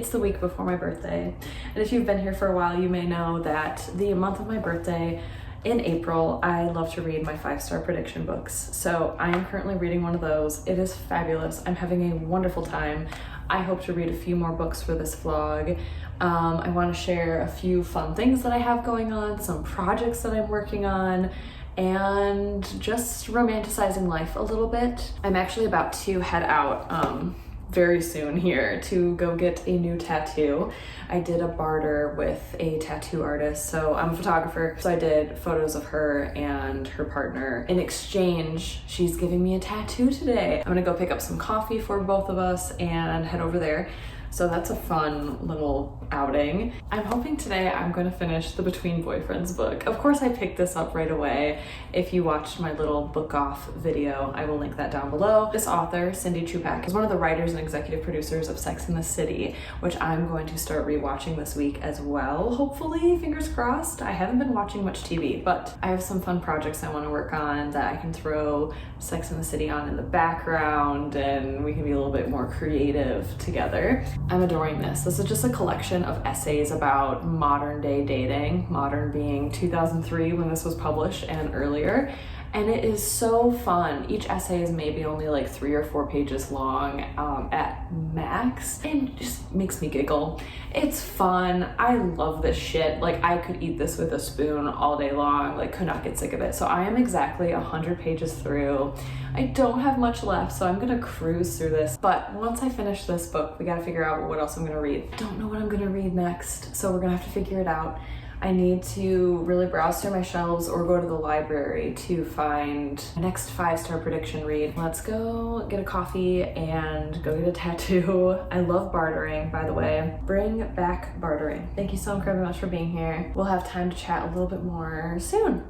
It's the week before my birthday, and if you've been here for a while, you may know that the month of my birthday in April, I love to read my 5-star prediction books. So I am currently reading one of those. It is fabulous. I'm having a wonderful time. I hope to read a few more books for this vlog. I want to share a few fun things that I have going on, some projects that I'm working on, and just romanticizing life a little bit. I'm actually about to head out very soon here to go get a new tattoo. I did a barter with a tattoo artist, so I'm a photographer, so I did photos of her and her partner. In exchange, she's giving me a tattoo today. I'm gonna go pick up some coffee for both of us and head over there. So that's a fun little outing. I'm hoping today I'm going to finish the Between Boyfriends book. Of course I picked this up right away. If you watched my little book off video, I will link that down below. This author, Cindy Chupack, is one of the writers and executive producers of Sex and the City, which I'm going to start rewatching this week as well. Hopefully, fingers crossed. I haven't been watching much TV, but I have some fun projects I want to work on that I can throw Sex and the City on in the background, and we can be a little bit more creative together. I'm adoring this. This is just a collection of essays about modern day dating, modern being 2003 when this was published and earlier. And it is so fun. Each essay is maybe only like 3 or 4 pages long at max, and it just makes me giggle. It's fun. I love this shit. Like, I could eat this with a spoon all day long, like could not get sick of it. So I am exactly 100 pages through. I don't have much left, so I'm gonna cruise through this. But once I finish this book, we gotta figure out what else I'm gonna read. I don't know what I'm gonna read next, so we're gonna have to figure it out. I need to really browse through my shelves or go to the library to find my next 5-star prediction read. Let's go get a coffee and go get a tattoo. I love bartering, by the way. Bring back bartering. Thank you so incredibly much for being here. We'll have time to chat a little bit more soon.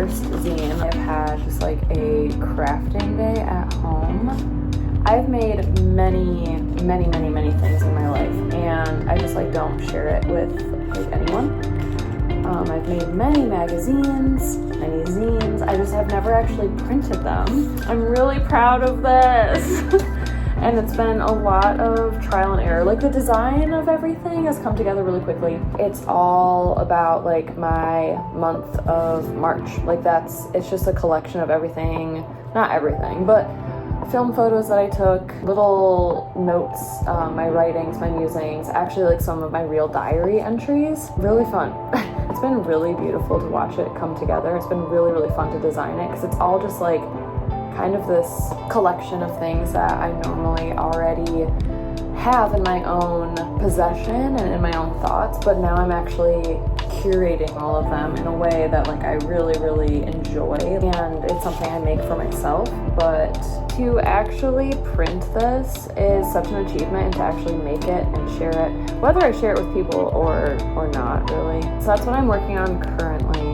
first zine. I've had just like a crafting day at home. I've made many things in my life, and I just like don't share it with like anyone. I've made many magazines, many zines. I just have never actually printed them. I'm really proud of this. And it's been a lot of trial and error. Like the design of everything has come together really quickly. It's all about like my month of March. Like it's just a collection of everything, not everything, but film photos that I took, little notes, my writings, my musings, actually like some of my real diary entries. Really fun. It's been really beautiful to watch it come together. It's been really fun to design it because it's all just like kind of this collection of things that I normally already have in my own possession and in my own thoughts, but now I'm actually curating all of them in a way that like I really enjoy, and it's something I make for myself. But to actually print this is such an achievement, and to actually make it and share it, whether I share it with people or not really. So that's what I'm working on currently.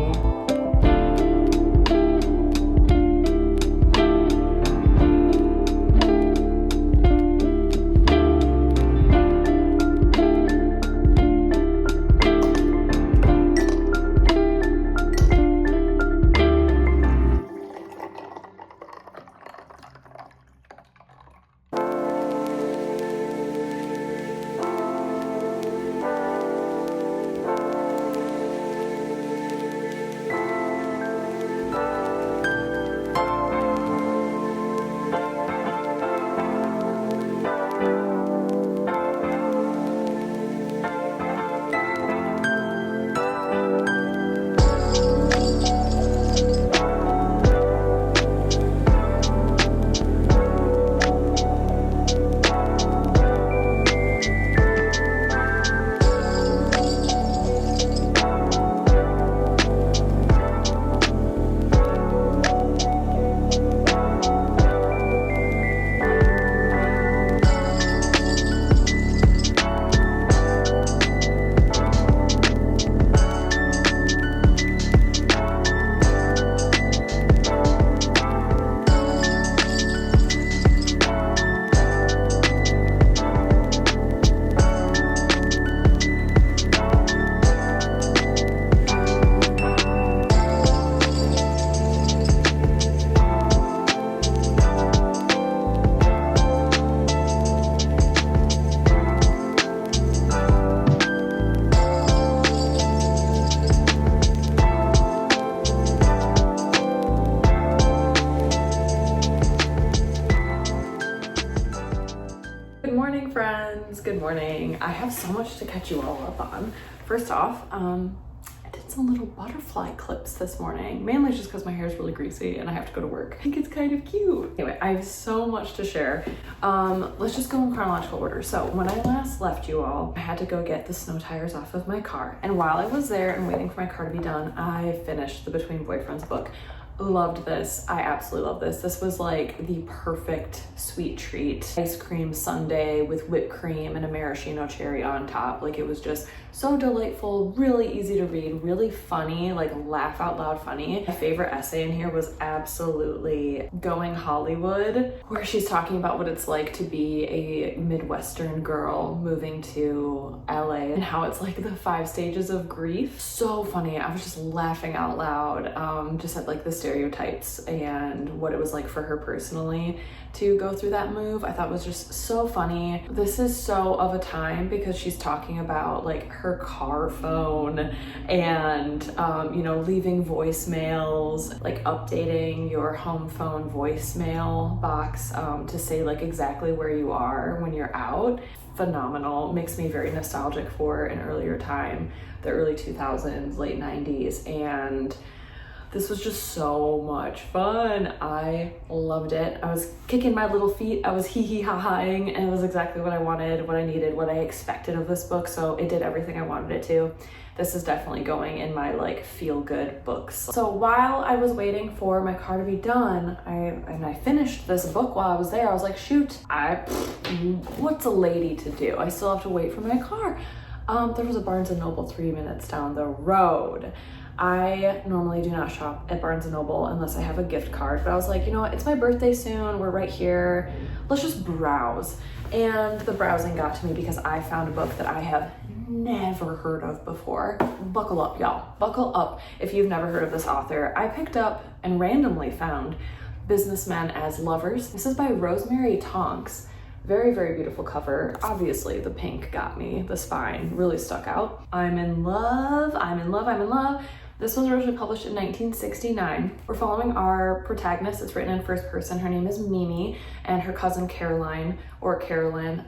Good morning. I have so much to catch you all up on. First off, I did some little butterfly clips this morning, mainly just because my hair is really greasy and I have to go to work. I think it's kind of cute. Anyway, I have so much to share. Let's just go in chronological order. So when I last left you all, I had to go get the snow tires off of my car. And while I was there and waiting for my car to be done, I finished the Between Boyfriends book. Loved this. I absolutely love this. This was like the perfect sweet treat. Ice cream sundae with whipped cream and a maraschino cherry on top. Like it was just so delightful, really easy to read, really funny, like laugh out loud funny. My favorite essay in here was absolutely Going Hollywood, where she's talking about what it's like to be a Midwestern girl moving to LA and how it's like the 5 stages of grief. So funny. I was just laughing out loud, just at like the stereotypes and what it was like for her personally to go through that move. I thought was just so funny. This is so of a time because she's talking about like her car phone and you know, leaving voicemails, like updating your home phone voicemail box to say like exactly where you are when you're out. Phenomenal. Makes me very nostalgic for an earlier time, the early 2000s, late 90s, and this was just so much fun. I loved it. I was kicking my little feet. I was hee-hee-ha-haing, and it was exactly what I wanted, what I needed, what I expected of this book, so it did everything I wanted it to. This is definitely going in my like feel-good books. So while I was waiting for my car to be done, I finished this book while I was there. I was like, shoot, what's a lady to do? I still have to wait for my car. There was a Barnes & Noble 3 minutes down the road. I normally do not shop at Barnes & Noble unless I have a gift card, but I was like, you know what, it's my birthday soon, we're right here, let's just browse. And the browsing got to me because I found a book that I have never heard of before. Buckle up, y'all, buckle up if you've never heard of this author. I picked up and randomly found Businessmen as Lovers. This is by Rosemary, Tonks. Very, very beautiful cover. Obviously the pink got me, the spine really stuck out. I'm in love, I'm in love, I'm in love. This was originally published in 1969. We're following our protagonist. It's written in first person. Her name is Mimi, and her cousin Caroline, or Carolyn.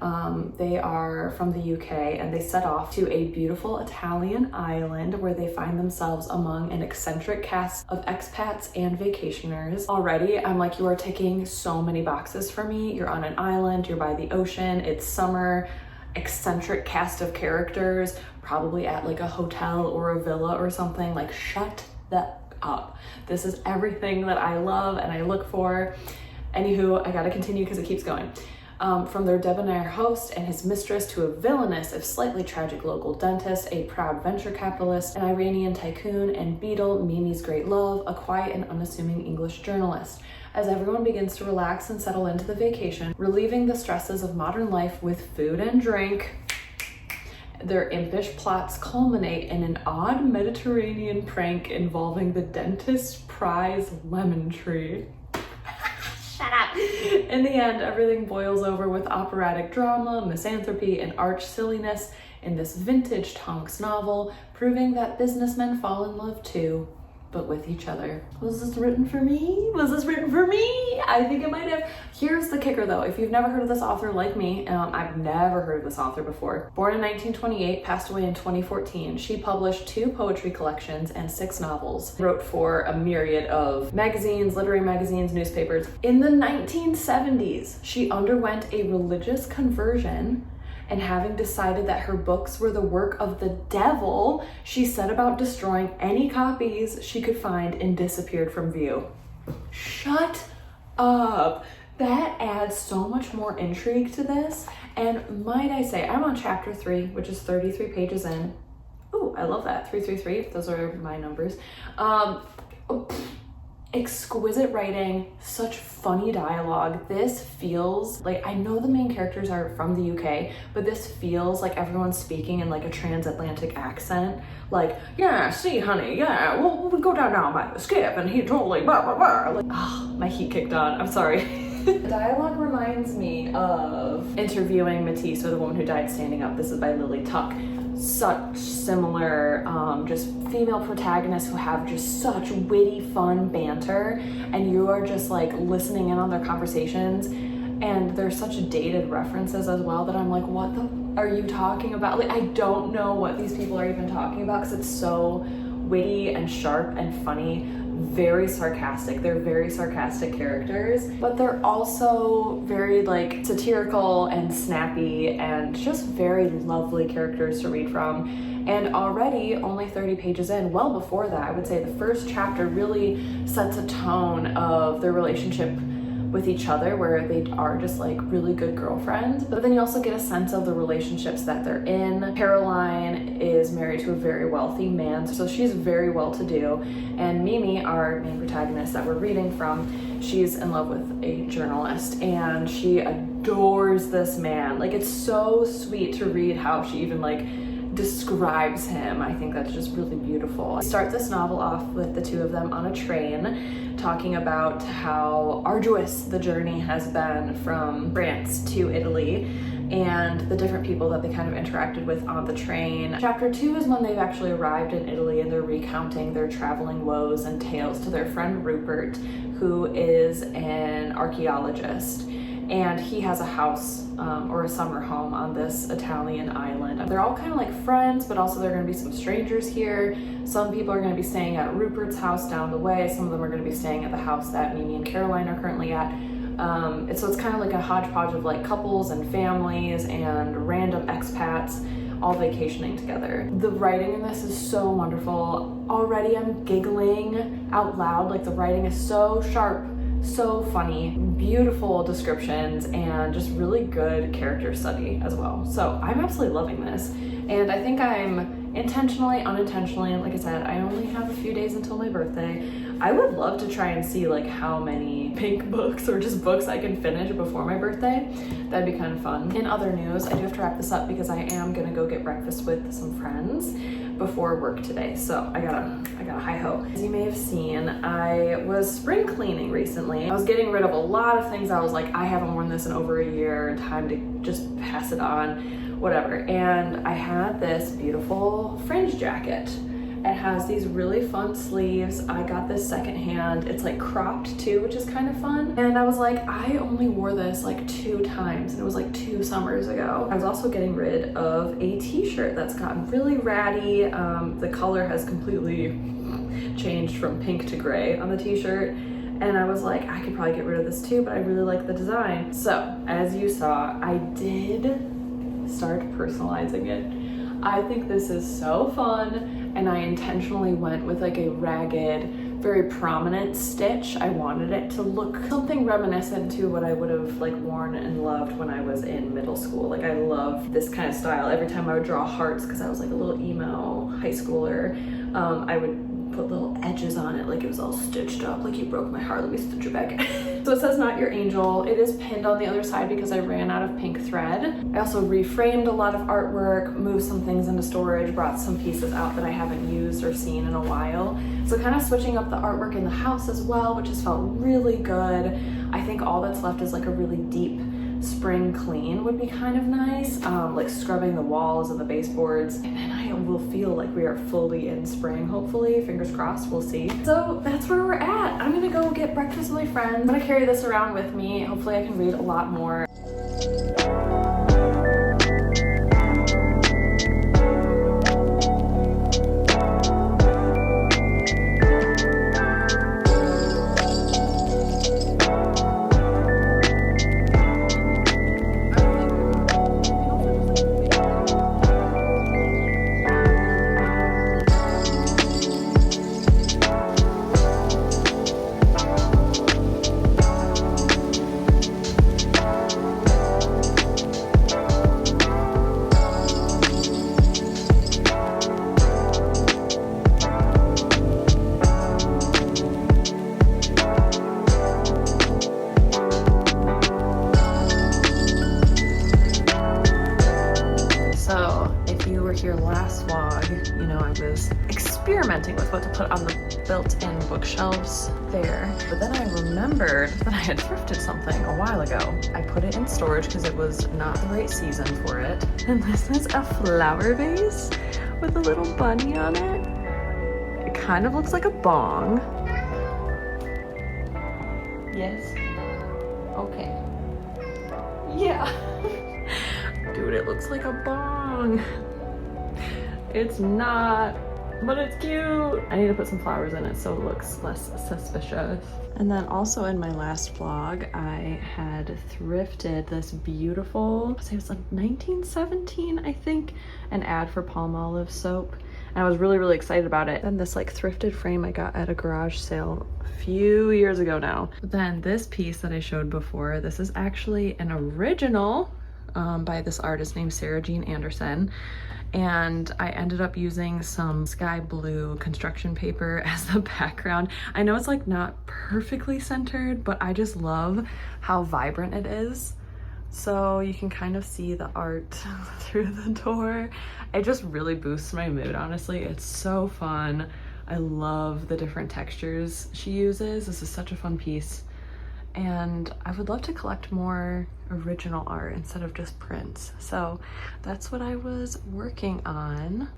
They are from the UK, and they set off to a beautiful Italian island where they find themselves among an eccentric cast of expats and vacationers. Already, I'm like, you are ticking so many boxes for me. You're on an island, you're by the ocean, it's summer, eccentric cast of characters, probably at like a hotel or a villa or something. Like, shut that up. This is everything that I love and I look for. Anywho, I gotta continue because it keeps going. From their debonair host and his mistress to a villainous, if slightly tragic local dentist, a proud venture capitalist, an Iranian tycoon, and Beetle, Mimi's great love, a quiet and unassuming English journalist. As everyone begins to relax and settle into the vacation, relieving the stresses of modern life with food and drink, their impish plots culminate in an odd Mediterranean prank involving the dentist's prize lemon tree. Shut up. In the end, everything boils over with operatic drama, misanthropy, and arch silliness in this vintage Tonks novel, proving that businessmen fall in love too, but with each other. Was this written for me? Was this written for me? I think it might have. Here's the kicker though. If you've never heard of this author like me, I've never heard of this author before. Born in 1928, passed away in 2014. She published 2 poetry collections and 6 novels. Wrote for a myriad of magazines, literary magazines, newspapers. In the 1970s, she underwent a religious conversion, and having decided that her books were the work of the devil, she set about destroying any copies she could find and disappeared from view. Shut up. That adds so much more intrigue to this. And might I say, I'm on chapter 3, which is 33 pages in. Ooh, I love that. 333, those are my numbers. Exquisite writing, such funny dialogue. This feels like, I know the main characters are from the UK, but this feels like everyone's speaking in like a transatlantic accent. Like, yeah, see honey, yeah, well, we go down now by the skip and he totally blah, blah, blah. Like, oh, my heat kicked on, I'm sorry. The dialogue reminds me of Interviewing Matisse, or the woman who died standing up. This is by Lily Tuck. Such similar, just female protagonists who have just such witty, fun banter, and you are just like listening in on their conversations, and there's such dated references as well that I'm like, what the are you talking about? Like, I don't know what these people are even talking about because it's so witty and sharp and funny. Very sarcastic. They're very sarcastic characters, but they're also very like satirical and snappy and just very lovely characters to read from. And already only 30 pages in, well before that, I would say the first chapter really sets a tone of their relationship with each other, where they are just like really good girlfriends, but then you also get a sense of the relationships that they're in. Caroline is married to a very wealthy man, so she's very well-to-do, and Mimi, our main protagonist that we're reading from, she's in love with a journalist and she adores this man. Like, it's so sweet to read how she even like describes him. I think that's just really beautiful. I start this novel off with the two of them on a train, talking about how arduous the journey has been from France to Italy and the different people that they kind of interacted with on the train. Chapter 2 is when they've actually arrived in Italy and they're recounting their traveling woes and tales to their friend Rupert, who is an archaeologist. And he has a house or a summer home on this Italian island. They're all kind of like friends, but also there are going to be some strangers here. Some people are going to be staying at Rupert's house down the way. Some of them are going to be staying at the house that Mimi and Caroline are currently at. So it's kind of like a hodgepodge of like couples and families and random expats all vacationing together. The writing in this is so wonderful. Already I'm giggling out loud. Like, the writing is so sharp, so funny, beautiful descriptions, and just really good character study as well. So I'm absolutely loving this, and I think I'm intentionally, unintentionally, like I said, I only have a few days until my birthday. I would love to try and see like how many pink books or just books I can finish before my birthday. That'd be kind of fun. In other news, I do have to wrap this up because I am gonna go get breakfast with some friends before work today. So I gotta hi-ho. As you may have seen, I was spring cleaning recently. I was getting rid of a lot of things. I was like, I haven't worn this in over a year, time to just pass it on, whatever. And I had this beautiful fringe jacket. It has these really fun sleeves. I got this secondhand. It's like cropped too, which is kind of fun. And I was like, I only wore this like 2 times, and it was like 2 summers ago. I was also getting rid of a t-shirt that's gotten really ratty. The color has completely changed from pink to gray on the t-shirt. And I was like, I could probably get rid of this too, but I really like the design. So as you saw, I did start personalizing it. I think this is so fun. And I intentionally went with like a ragged, very prominent stitch. I wanted it to look something reminiscent to what I would have like worn and loved when I was in middle school. Like I love this kind of style. Every time I would draw hearts, because I was like a little emo high schooler, I would put little edges on it like it was all stitched up, like you broke my heart, let me stitch it back. So it says not your angel. It is pinned on the other side because I ran out of pink thread. I also reframed a lot of artwork, moved some things into storage, brought some pieces out that I haven't used or seen in a while. So kind of switching up the artwork in the house as well, which has felt really good. I think all that's left is like a really deep spring clean would be kind of nice, like scrubbing the walls and the baseboards, and then I will feel like we are fully in spring, hopefully, fingers crossed, we'll see. So that's where we're at. I'm gonna go get breakfast with my friends. I'm gonna carry this around with me. Hopefully I can read a lot more. Experimenting with what to put on the built-in bookshelves there, but then I remembered that I had thrifted something a while ago. I put it in storage because it was not the right season for it, and this is a flower vase with a little bunny on it. It kind of looks like a bong. Yes. Okay. Yeah. Dude, it looks like a bong. It's not, but it's cute. I need to put some flowers in it so it looks less suspicious. And then also in my last vlog, I had thrifted this beautiful, it was like 1917, I think, an ad for Palmolive soap. And I was really, really excited about it. And this like thrifted frame I got at a garage sale a few years ago now. But then this piece that I showed before, this is actually an original by this artist named Sarah Jean Anderson. And I ended up using some sky blue construction paper as the background. I know it's like not perfectly centered, but I just love how vibrant it is. So you can kind of see the art through the door. It just really boosts my mood, honestly. It's so fun. I love the different textures she uses. This is such a fun piece. And I would love to collect more original art instead of just prints. So that's what I was working on.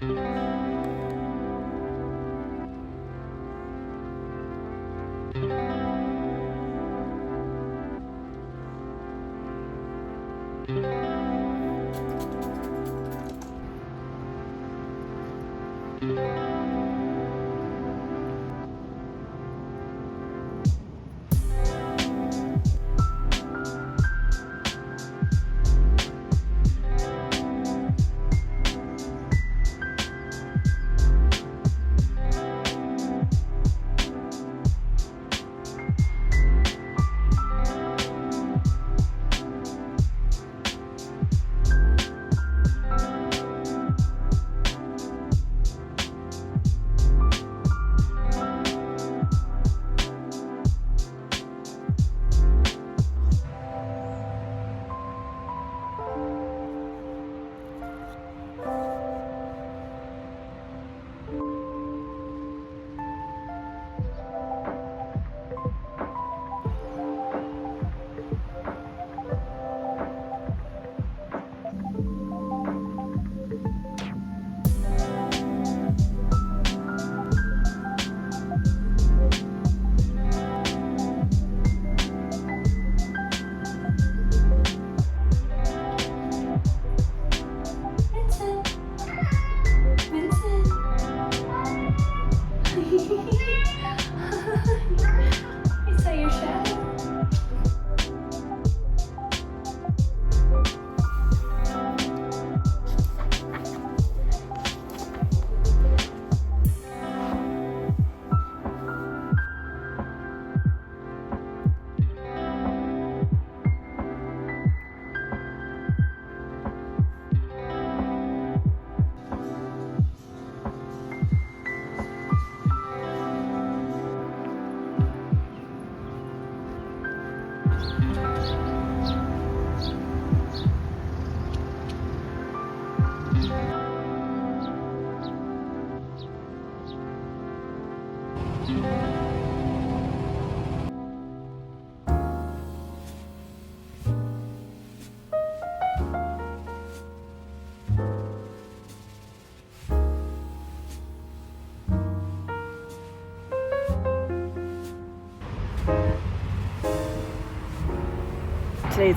Today's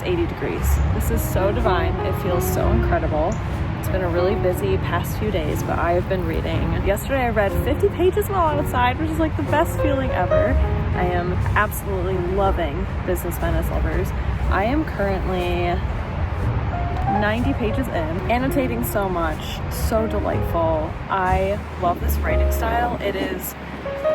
80 degrees. This is so divine. It feels so incredible. It's been a really busy past few days, but I have been reading. Yesterday I read 50 pages while outside, which is like the best feeling ever. I am absolutely loving Businessmen as Lovers. I am currently 90 pages in, annotating so much, so delightful. I love this writing style. It is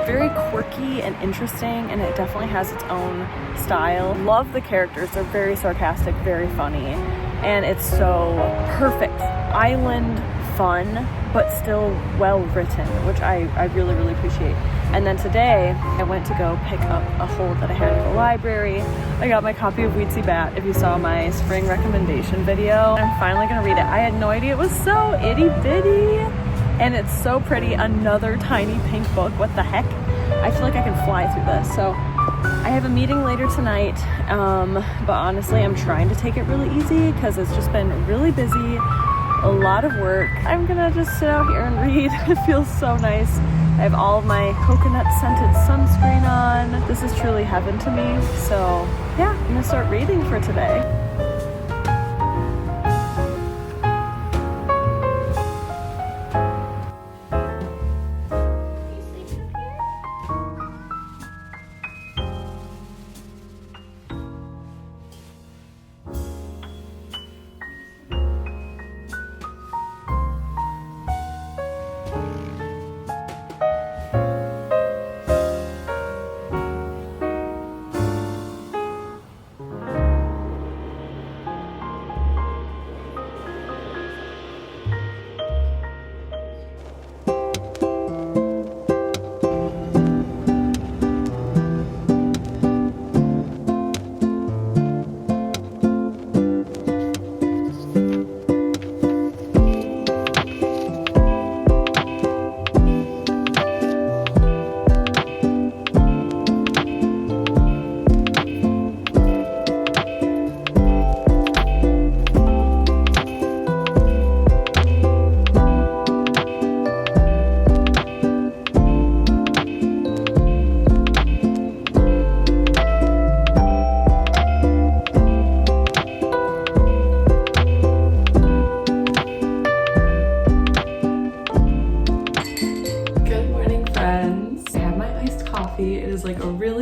very quirky and interesting, and it definitely has its own style. Love the characters. They're very sarcastic, very funny, and it's so perfect. Island fun, but still well written, which I really, really appreciate. And then today, I went to go pick up a hold that I had at the library. I got my copy of Weetzie Bat, if you saw my spring recommendation video. I'm finally gonna read it. I had no idea it was so itty bitty, and it's so pretty. Another tiny pink book. What the heck? I feel like I can fly through this. So I have a meeting later tonight, but honestly, I'm trying to take it really easy because it's just been really busy, a lot of work. I'm gonna just sit out here and read. It feels so nice. I have all of my coconut scented sunscreen on. This is truly heaven to me. So yeah, I'm gonna start reading for today.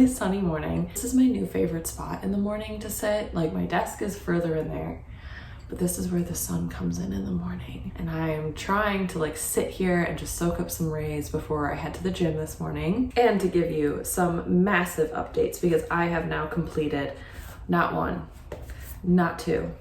Sunny morning. This is my new favorite spot in the morning to sit. Like, my desk is further in there, but this is where the sun comes in the morning, and I'm trying to like sit here and just soak up some rays before I head to the gym this morning, and to give you some massive updates because I have now completed not one, not two,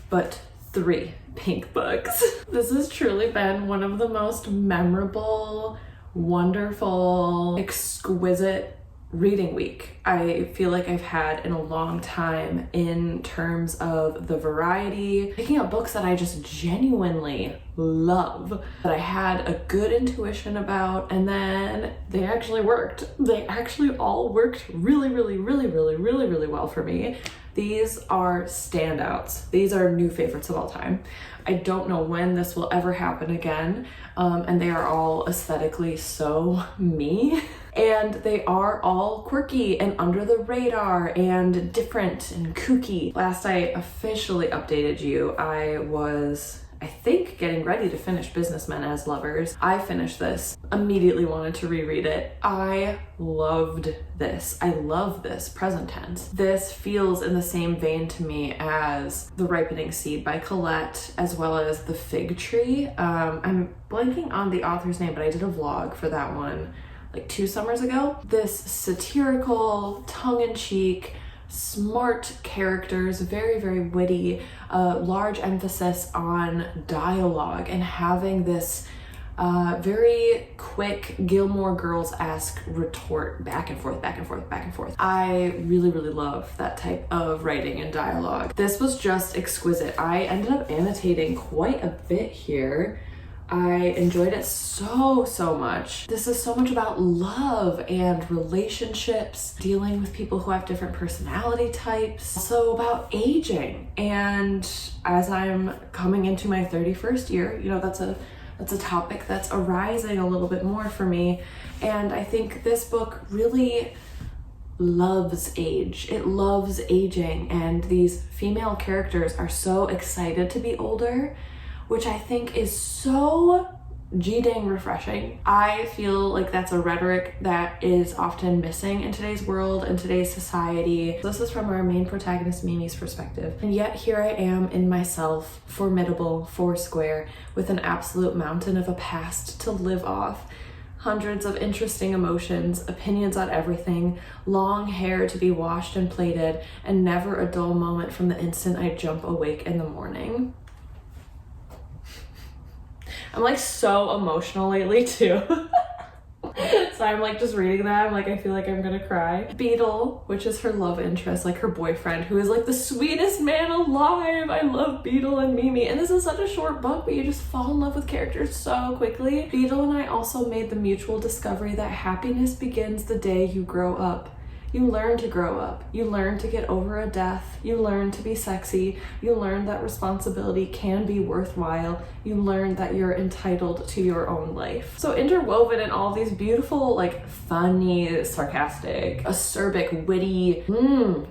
but 3 pink books. This has truly been one of the most memorable, wonderful, exquisite reading week I feel like I've had in a long time, in terms of the variety, picking up books that I just genuinely love, that I had a good intuition about, and then they actually worked. They actually all worked really well for me. These are standouts. These are new favorites of all time. I don't know when this will ever happen again, and they are all aesthetically so me. And they are all quirky and under the radar and different and kooky. Last I officially updated you, I was, I think, getting ready to finish Businessmen as Lovers. I finished this, immediately wanted to reread it. I loved this. I love this, present tense. This feels in the same vein to me as The Ripening Seed by Colette, as well as The Fig Tree. I'm blanking on the author's name, but I did a vlog for that one like 2 summers ago. This satirical, tongue-in-cheek, smart characters, very witty, large emphasis on dialogue, and having this very quick Gilmore Girls-esque retort back and forth. I really love that type of writing and dialogue. This was just exquisite. I ended up annotating quite a bit here. I enjoyed it so much. This is so much about love and relationships, dealing with people who have different personality types, also about aging. And as I'm coming into my 31st year, you know, that's a topic that's arising a little bit more for me. And I think this book really loves age. It loves aging, and these female characters are so excited to be older, which I think is so G-dang refreshing. I feel like that's a rhetoric that is often missing in today's world and today's society. This is from our main protagonist Mimi's perspective. And yet here I am in myself, formidable, foursquare, with an absolute mountain of a past to live off. Hundreds of interesting emotions, opinions on everything, long hair to be washed and plaited, and never a dull moment from the instant I jump awake in the morning. I'm like so emotional lately too. So I'm like just reading that, I'm like, I feel like I'm gonna cry. Beetle, which is her love interest, like her boyfriend, who is like the sweetest man alive. I love Beetle and Mimi, and this is such a short book, but you just fall in love with characters so quickly. Beetle and I also made the mutual discovery that happiness begins the day you grow up. You learn to grow up. You learn to get over a death. You learn to be sexy. You learn that responsibility can be worthwhile. You learn that you're entitled to your own life. So interwoven in all these beautiful, like funny, sarcastic, acerbic, witty,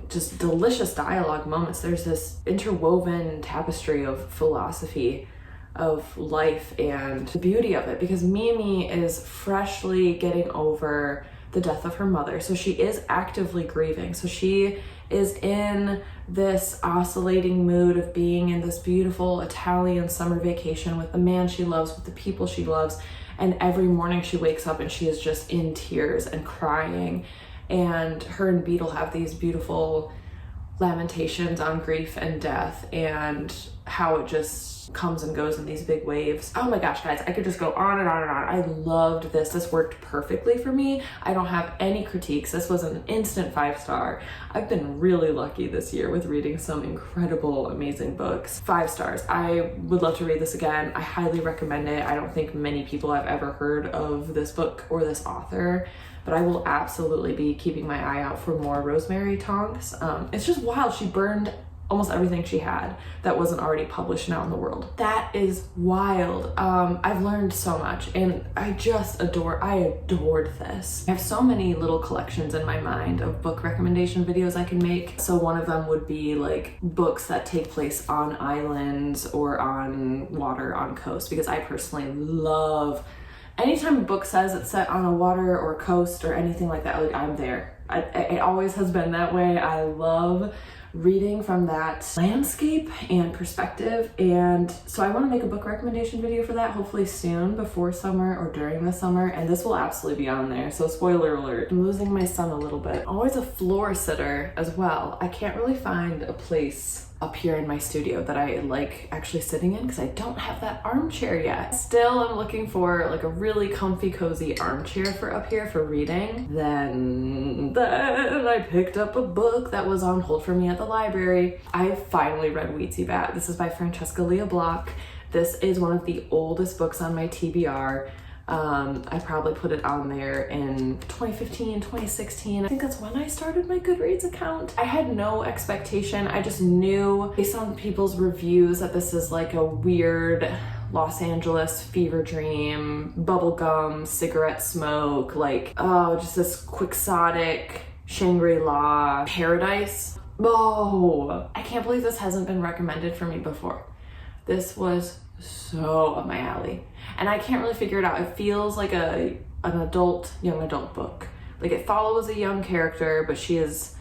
just delicious dialogue moments, there's this interwoven tapestry of philosophy of life and the beauty of it, because Mimi is freshly getting over the death of her mother. So she is actively grieving. So she is in this oscillating mood of being in this beautiful Italian summer vacation with the man she loves, with the people she loves. And every morning she wakes up and she is just in tears and crying. And her and Beetle have these beautiful lamentations on grief and death and how it just comes and goes in these big waves. Oh my gosh, guys, I could just go on and on and on. I loved this. This worked perfectly for me. I don't have any critiques. This was an instant 5-star. I've been really lucky this year with reading some incredible, amazing books. 5 stars. I would love to read this again. I highly recommend it. I don't think many people have ever heard of this book or this author, but I will absolutely be keeping my eye out for more Rosemary Tonks. It's just wild. She burned almost everything she had that wasn't already published now in the world. That is wild. I've learned so much, and I adored this. I have so many little collections in my mind of book recommendation videos I can make. So one of them would be like books that take place on islands or on water, on coast, because I personally love anytime a book says it's set on a water or coast or anything like that. Like, I'm there. It always has been that way. I love reading from that landscape and perspective, and so I want to make a book recommendation video for that, hopefully soon, before summer or during the summer, and this will absolutely be on there. So spoiler alert, I'm losing my son a little bit. Always a floor sitter as well. I can't really find a place up here in my studio that I like actually sitting in because I don't have that armchair yet. Still, I'm looking for like a really comfy, cozy armchair for up here for reading. Then I picked up a book that was on hold for me at the library. I finally read Weetzie. This is by Francesca Block. This is one of the oldest books on my TBR. I probably put it on there in 2015, 2016. I think that's when I started my Goodreads account. I had no expectation. I just knew based on people's reviews that this is like a weird Los Angeles fever dream, bubblegum, cigarette smoke, like, oh, just this quixotic Shangri-La paradise. Oh, I can't believe this hasn't been recommended for me before. This was so up my alley, and I can't really figure it out. It feels like an adult, young adult book. Like, it follows a young character, but she's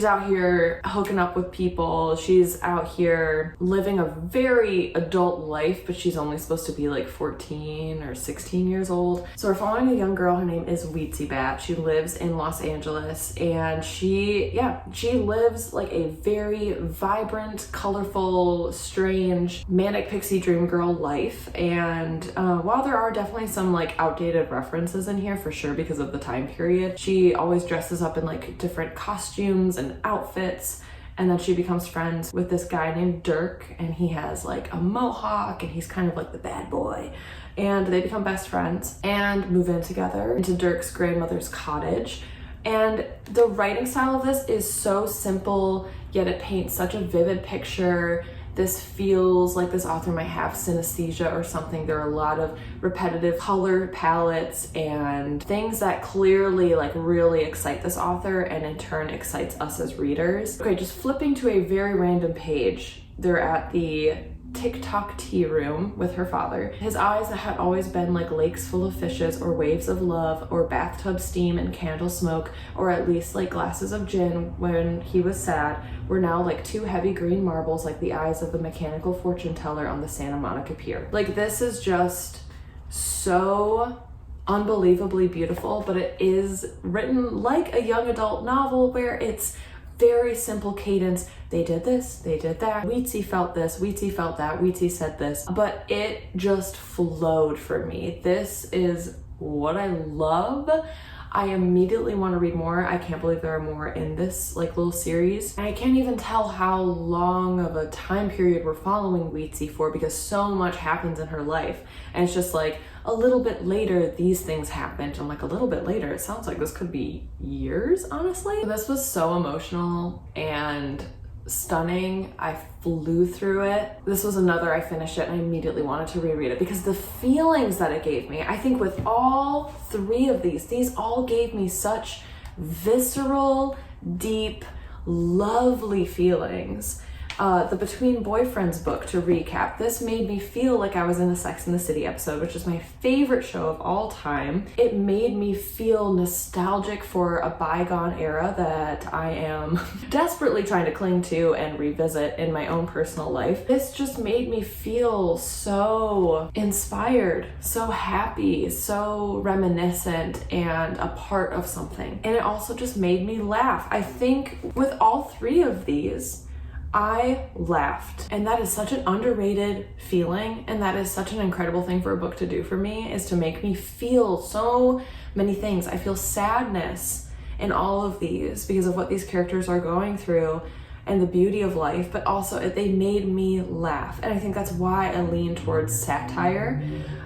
out here hooking up with people. She's out here living a very adult life, but she's only supposed to be like 14 or 16 years old. So we're following a young girl. Her name is Weetzie. She lives in Los Angeles, and she lives like a very vibrant, colorful, strange, manic pixie dream girl life. And while there are definitely some like outdated references in here for sure because of the time period, she always dresses up in like different costumes and outfits, and then she becomes friends with this guy named Dirk, and he has like a mohawk and he's kind of like the bad boy, and they become best friends and move in together into Dirk's grandmother's cottage. And the writing style of this is so simple, yet it paints such a vivid picture. This feels like this author might have synesthesia or something. There are a lot of repetitive color palettes and things that clearly like really excite this author and in turn excites us as readers. Okay, just flipping to a very random page. They're at the TikTok tea room with her father. His eyes that had always been like lakes full of fishes or waves of love or bathtub steam and candle smoke or at least like glasses of gin when he was sad were now like two heavy green marbles like the eyes of the mechanical fortune teller on the Santa Monica Pier. Like this is just so unbelievably beautiful, but it is written like a young adult novel where it's very simple cadence. They did this, they did that. Weetzie felt this, Weetzie felt that, Weetzie said this, but it just flowed for me. This is what I love. I immediately want to read more. I can't believe there are more in this like little series. And I can't even tell how long of a time period we're following Weetzie for because so much happens in her life. And it's just like a little bit later, these things happened. I'm like, a little bit later, it sounds like this could be years, honestly. This was so emotional and stunning. I flew through it. This was another, I finished it and I immediately wanted to reread it because the feelings that it gave me, I think with all three of these all gave me such visceral, deep, lovely feelings. The Between Boyfriends book, to recap, this made me feel like I was in a Sex and the City episode, which is my favorite show of all time. It made me feel nostalgic for a bygone era that I am desperately trying to cling to and revisit in my own personal life. This just made me feel so inspired, so happy, so reminiscent and a part of something. And it also just made me laugh. I think with all three of these, I laughed, and that is such an underrated feeling, and that is such an incredible thing for a book to do for me, is to make me feel so many things. I feel sadness in all of these because of what these characters are going through and the beauty of life, but also they made me laugh, and I think that's why I lean towards satire.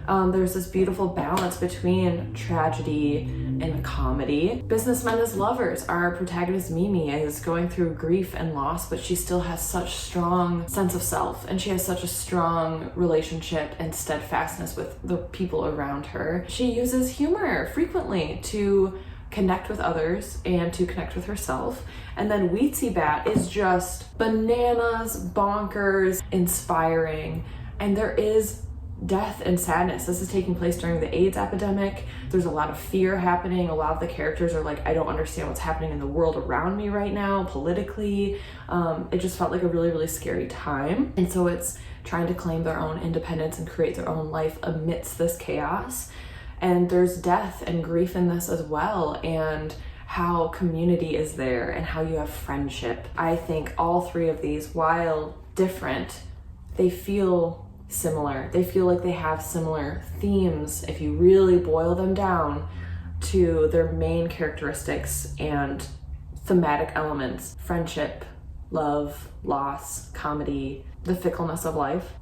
There's this beautiful balance between tragedy and comedy. Businessmen as lovers. Our protagonist Mimi is going through grief and loss, but she still has such strong sense of self, and she has such a strong relationship and steadfastness with the people around her. She uses humor frequently to connect with others and to connect with herself. And then Weetzie Bat is just bananas, bonkers, inspiring, and there is death and sadness. This is taking place during the AIDS epidemic. There's a lot of fear happening. A lot of the characters are like, I don't understand what's happening in the world around me right now, politically. It just felt like a really, really scary time. And so it's trying to claim their own independence and create their own life amidst this chaos. And there's death and grief in this as well, and how community is there and how you have friendship. I think all three of these, while different, they feel similar. They feel like they have similar themes if you really boil them down to their main characteristics and thematic elements: friendship, love, loss, comedy, the fickleness of life.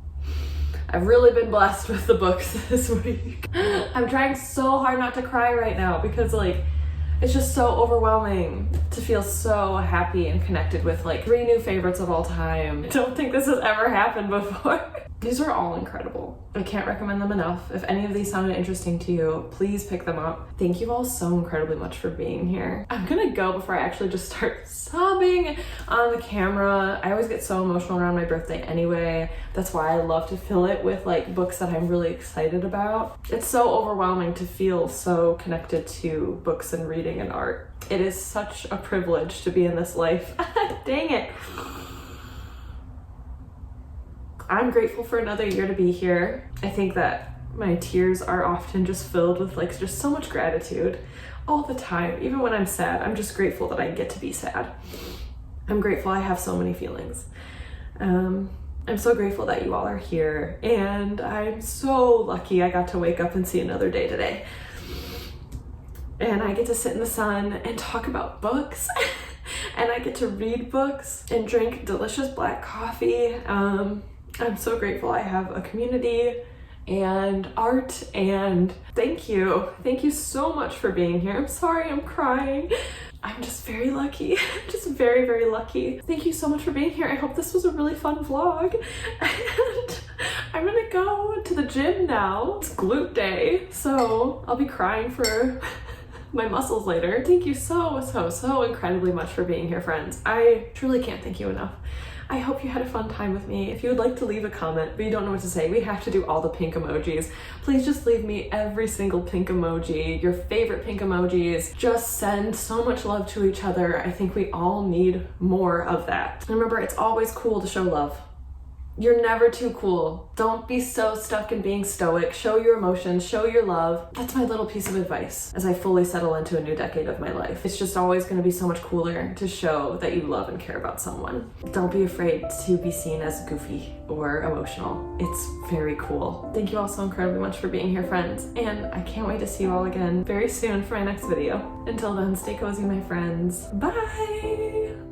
I've really been blessed with the books this week. I'm trying so hard not to cry right now because like it's just so overwhelming to feel so happy and connected with like 3 new favorites of all time. I don't think this has ever happened before. These are all incredible. I can't recommend them enough. If any of these sounded interesting to you, please pick them up. Thank you all so incredibly much for being here. I'm gonna go before I actually just start sobbing on the camera. I always get so emotional around my birthday anyway. That's why I love to fill it with like books that I'm really excited about. It's so overwhelming to feel so connected to books and reading and art. It is such a privilege to be in this life. Dang it. I'm grateful for another year to be here. I think that my tears are often just filled with like just so much gratitude all the time. Even when I'm sad, I'm just grateful that I get to be sad. I'm grateful I have so many feelings. I'm so grateful that you all are here, and I'm so lucky I got to wake up and see another day today. And I get to sit in the sun and talk about books and I get to read books and drink delicious black coffee. I'm so grateful I have a community and art, and thank you. Thank you so much for being here. I'm sorry I'm crying. I'm just very lucky. Just very, very lucky. Thank you so much for being here. I hope this was a really fun vlog. And I'm gonna go to the gym now. It's glute day, so I'll be crying for my muscles later. Thank you so incredibly much for being here, friends. I truly can't thank you enough. I hope you had a fun time with me. If you would like to leave a comment, but you don't know what to say, we have to do all the pink emojis. Please just leave me every single pink emoji, your favorite pink emojis. Just send so much love to each other. I think we all need more of that. And remember, it's always cool to show love. You're never too cool. Don't be so stuck in being stoic. Show your emotions, show your love. That's my little piece of advice as I fully settle into a new decade of my life. It's just always gonna be so much cooler to show that you love and care about someone. Don't be afraid to be seen as goofy or emotional. It's very cool. Thank you all so incredibly much for being here, friends. And I can't wait to see you all again very soon for my next video. Until then, stay cozy, my friends. Bye!